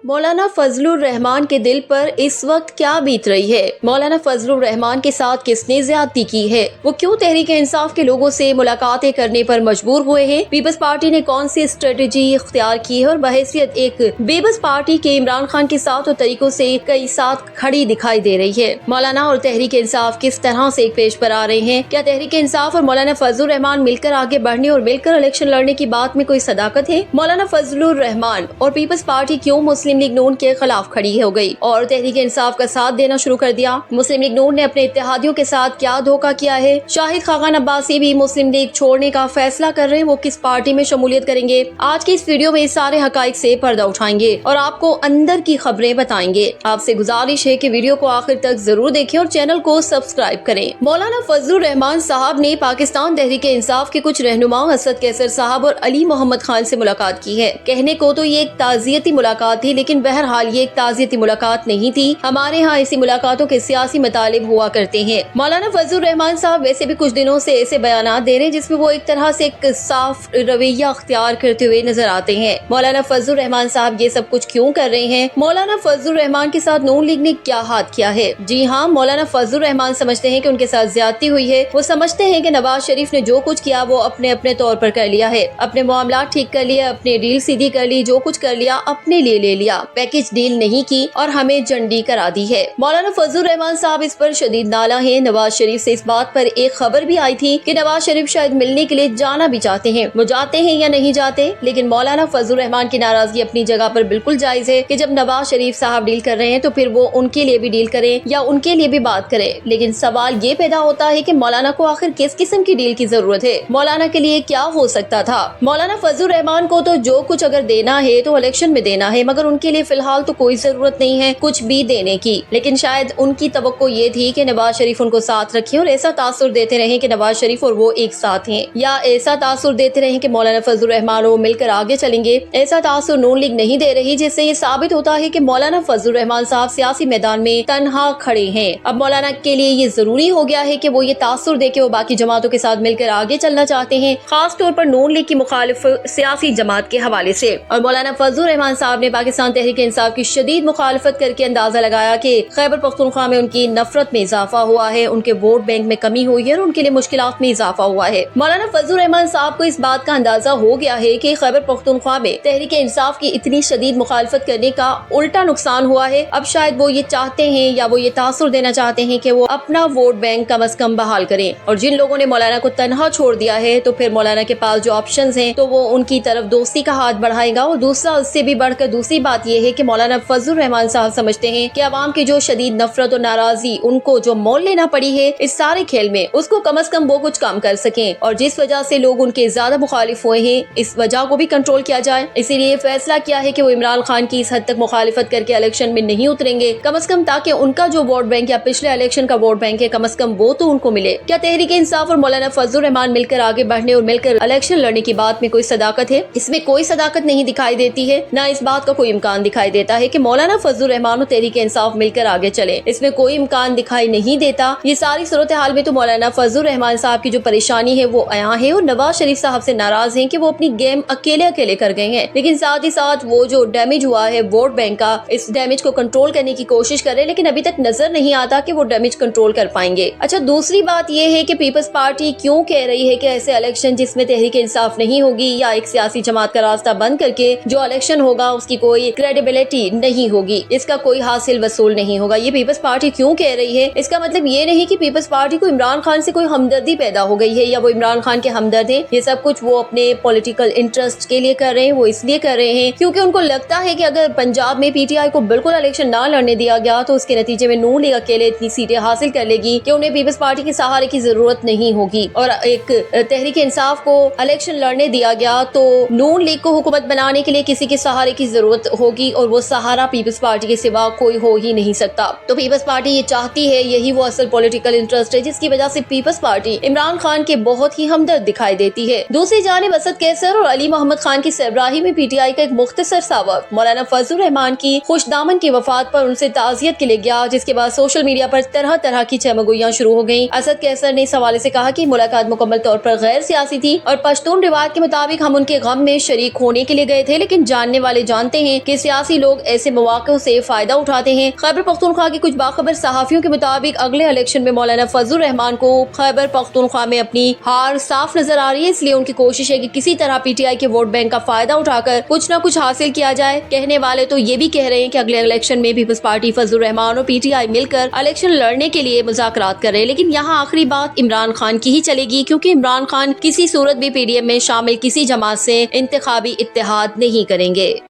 मौलाना फजलुर रहमान के दिल पर इस वक्त क्या बीत रही है? मौलाना फजलुर रहमान के साथ किसने ज्यादती की है? वो क्यों तहरीक इंसाफ के लोगों से मुलाकातें करने पर मजबूर हुए हैं? पीपल्स पार्टी ने कौन सी स्ट्रेटेजी इख्तियार की है और बहैसियत एक बेबस पार्टी के इमरान खान के साथ और तरीकों से कई साथ खड़ी दिखाई दे रही है। मौलाना और तहरीक इंसाफ किस तरह से एक पेश पर आ रहे हैं? क्या तहरीक इंसाफ और मौलाना फजलुर रहमान मिलकर आगे बढ़ने और मिलकर इलेक्शन लड़ने की बात में कोई सदाकत है? मौलाना फजलुर रहमान और पीपल्स पार्टी क्यों मुस्लिम लीग नून के खिलाफ खड़ी हो गई और तहरीक इंसाफ का साथ देना शुरू कर दिया? मुस्लिम लीग नून ने अपने इत्तेहादियों के साथ क्या धोखा किया है? शाहिद खाकान अब्बासी भी मुस्लिम लीग छोड़ने का फैसला कर रहे हैं, वो किस पार्टी में शमूलियत करेंगे? आज की इस वीडियो में इस सारे हकाइक से पर्दा उठाएंगे और आपको अंदर की खबरें बताएंगे। आपसे गुजारिश है कि वीडियो को आखिर तक जरूर देखें और चैनल को सब्सक्राइब करें। मौलाना फजलुर रहमान साहब ने पाकिस्तान तहरीक इंसाफ के कुछ रहनुमा असद कैसर साहब और अली मोहम्मद खान से मुलाकात की है। कहने को तो ये एक ताज़ियती मुलाकात थी, लेकिन बहरहाल ये एक ताज़ियती मुलाकात नहीं थी। हमारे यहाँ ऐसी मुलाकातों के सियासी मतालिब हुआ करते हैं। मौलाना फजलुर रहमान साहब वैसे भी कुछ दिनों से ऐसे बयानात दे रहे हैं जिसमें वो एक तरह से एक साफ रवैया अख्तियार करते हुए नजर आते हैं। मौलाना फजलुर रहमान साहब ये सब कुछ क्यों कर रहे हैं? मौलाना फजलुर रहमान के साथ नून लीग ने क्या हाथ किया है? जी हाँ, मौलाना फजलुर रहमान समझते हैं कि उनके साथ ज्यादती हुई है। वो समझते हैं कि नवाज शरीफ ने जो कुछ किया वो अपने अपने तौर पर कर लिया है, अपने मामला ठीक कर लिया, अपनी डील सीधी कर ली, जो कुछ कर लिया अपने लिए ले लिया, पैकेज डील नहीं की और हमें जंडी करा दी है। मौलाना फजलुर रहमान साहब इस पर शदीद नाला है। नवाज शरीफ से इस बात पर एक खबर भी आई थी कि नवाज शरीफ शायद मिलने के लिए जाना भी चाहते हैं। वो जाते हैं या नहीं जाते, लेकिन मौलाना फजलुर रहमान की नाराजगी अपनी जगह पर बिल्कुल जायज है कि जब नवाज शरीफ साहब डील कर रहे हैं तो फिर वो उनके लिए भी डील करें या उनके लिए भी बात करें। लेकिन सवाल ये पैदा होता है कि मौलाना को आखिर किस किस्म की डील की जरूरत है? मौलाना के लिए क्या हो सकता था? मौलाना फजलुर रहमान को तो जो कुछ अगर देना है तो इलेक्शन में देना है, मगर उनके लिए फिलहाल तो कोई जरूरत नहीं है कुछ भी देने की। लेकिन शायद उनकी तवक्को ये थी कि नवाज शरीफ उनको साथ रखें और ऐसा तासुर देते रहे कि नवाज शरीफ और वो एक साथ हैं, या ऐसा तासुर देते रहे कि मौलाना फजलुर रहमान वो मिलकर आगे चलेंगे। ऐसा तासुर नून लीग नहीं दे रही, जिससे ये साबित होता है कि मौलाना फजलुर रहमान साहब सियासी मैदान में तन्हा खड़े हैं। अब मौलाना के लिए ये जरूरी हो गया है कि वो ये तासुर दे के वो बाकी जमातों के साथ मिलकर आगे चलना चाहते हैं, खास तौर पर नून लीग की मुखालिफ सियासी जमात के हवाले से। और मौलाना फजलुर रहमान साहब ने पाकिस्तान तहरीक इंसाफ की शदीद मुखालफत करके अंदाजा लगाया कि खैबर पख्तूनख्वा में उनकी नफरत में इजाफा हुआ है, उनके वोट बैंक में कमी हुई है और उनके लिए मुश्किलात में इजाफा हुआ है। मौलाना फजलुर रहमान साहब को इस बात का अंदाजा हो गया है कि खैबर पख्तूनख्वा में तहरीक इंसाफ की इतनी शदीद मुखालफत करने का उल्टा नुकसान हुआ है। अब शायद वो ये चाहते हैं या वो ये तासुर देना चाहते हैं कि वो अपना वोट बैंक कम अज कम बहाल करें। और जिन लोगों ने मौलाना को तनहा छोड़ दिया है तो फिर मौलाना के पास जो ऑप्शंस हैं तो वो उनकी तरफ दोस्ती का हाथ बढ़ाएगा। और दूसरा, उससे भी बढ़कर दूसरी बात ये है कि मौलाना फजलुर रहमान साहब समझते हैं कि अवाम की जो शदीद नफरत और नाराजगी उनको जो मोल लेना पड़ी है इस सारे खेल में, उसको कम अज कम वो कुछ कम कर सकें। और जिस वजह से लोग उनके ज्यादा मुखालिफ हुए हैं, इस वजह को भी कंट्रोल किया जाए। इसीलिए फैसला किया है कि वो इमरान खान की इस हद तक मुखालिफत करके इलेक्शन में नहीं उतरेंगे, कम अज कम, ताकि उनका जो वोट बैंक या पिछले इलेक्शन का वोट बैंक है कम अज कम वो तो उनको मिले। क्या तहरीक इंसाफ और मौलाना फजलुर रहमान मिलकर आगे बढ़ने और मिलकर इलेक्शन लड़ने की बात में कोई सदाकत है? इसमें कोई सदाकत नहीं दिखाई देती है, न इस बात का कोई इम्कान दिखाई देता है कि मौलाना फजलुर रहमान और तहरीक इंसाफ मिलकर आगे चले। इसमें कोई इम्कान दिखाई नहीं देता। ये सारी सूरत हाल में तो मौलाना फजलुर रहमान साहब की जो परेशानी है वो आया है और नवाज शरीफ साहब से नाराज हैं कि वो अपनी गेम अकेले अकेले कर गए हैं। लेकिन साथ ही साथ वो जो डैमेज हुआ है वोट बैंक का, इस डैमेज को कंट्रोल करने की कोशिश कर रहे हैं, लेकिन अभी तक नजर नहीं आता कि वो डैमेज कंट्रोल कर पाएंगे। अच्छा, दूसरी बात ये है कि पीपल्स पार्टी क्यों कह रही है कि ऐसे इलेक्शन जिसमें तहरीक इंसाफ नहीं होगी या एक सियासी जमात का रास्ता बंद करके जो इलेक्शन होगा उसकी कोई क्रेडिबिलिटी नहीं होगी, इसका कोई हासिल वसूल नहीं होगा। ये पीपल्स पार्टी क्यों कह रही है? इसका मतलब ये नहीं कि पीपल्स पार्टी को इमरान खान से कोई हमदर्दी पैदा हो गई है या वो इमरान खान के हमदर्द हैं। ये सब कुछ वो अपने पॉलिटिकल इंटरेस्ट के लिए कर रहे हैं। वो इसलिए कर रहे हैं क्योंकि उनको लगता है कि अगर पंजाब में पीटीआई को बिल्कुल इलेक्शन ना लड़ने दिया गया तो उसके नतीजे में नून लीग अकेले इतनी सीटें हासिल कर लेगी कि उन्हें पीपल्स पार्टी के सहारे की जरूरत नहीं होगी। और एक तहरीक इंसाफ को इलेक्शन लड़ने दिया गया तो नून लीग को हुकूमत बनाने के लिए किसी के सहारे की जरूरत होगी और वो सहारा पीपल्स पार्टी के सिवा कोई हो ही नहीं सकता। तो पीपल्स पार्टी ये चाहती है, यही वो असल पॉलिटिकल इंटरेस्ट है जिसकी वजह से पीपल्स पार्टी इमरान खान के बहुत ही हमदर्द दिखाई देती है। दूसरी जानिब असद कैसर और अली मोहम्मद खान की सरबराही में पीटीआई का एक मुख्तसर सा वक्त मौलाना फजलुर रहमान की खुशदामन की वफात पर उनसे ताज़ियत के लिए गया, जिसके बाद सोशल मीडिया पर तरह तरह की चमगोइयां शुरू हो गयी। असद कैसर ने इस हवाले से कहा कि मुलाकात मुकम्मल तौर पर गैर सियासी थी और पश्तून रिवायत के मुताबिक हम उनके गम में शरीक होने के लिए गए थे, लेकिन जानने वाले जानते हैं कि سیاسی لوگ ایسے مواقع سے فائدہ اٹھاتے ہیں۔ خیبر پختونخوا کے کچھ باخبر صحافیوں کے مطابق اگلے الیکشن میں مولانا فضل الرحمان کو خیبر پختونخوا میں اپنی ہار صاف نظر آ رہی ہے، اس لیے ان کی کوشش ہے کہ کسی طرح پی ٹی آئی کے ووٹ بینک کا فائدہ اٹھا کر کچھ نہ کچھ حاصل کیا جائے۔ کہنے والے تو یہ بھی کہہ رہے ہیں کہ اگلے الیکشن میں پیپلز پارٹی فضل الرحمان اور پی ٹی آئی مل کر الیکشن لڑنے کے لیے مذاکرات کر رہے ہیں، لیکن یہاں آخری بات عمران خان کی ہی چلے گی، کیونکہ عمران خان کسی صورت بھی پی ڈی ایم میں شامل کسی جماعت سے انتخابی اتحاد نہیں کریں گے۔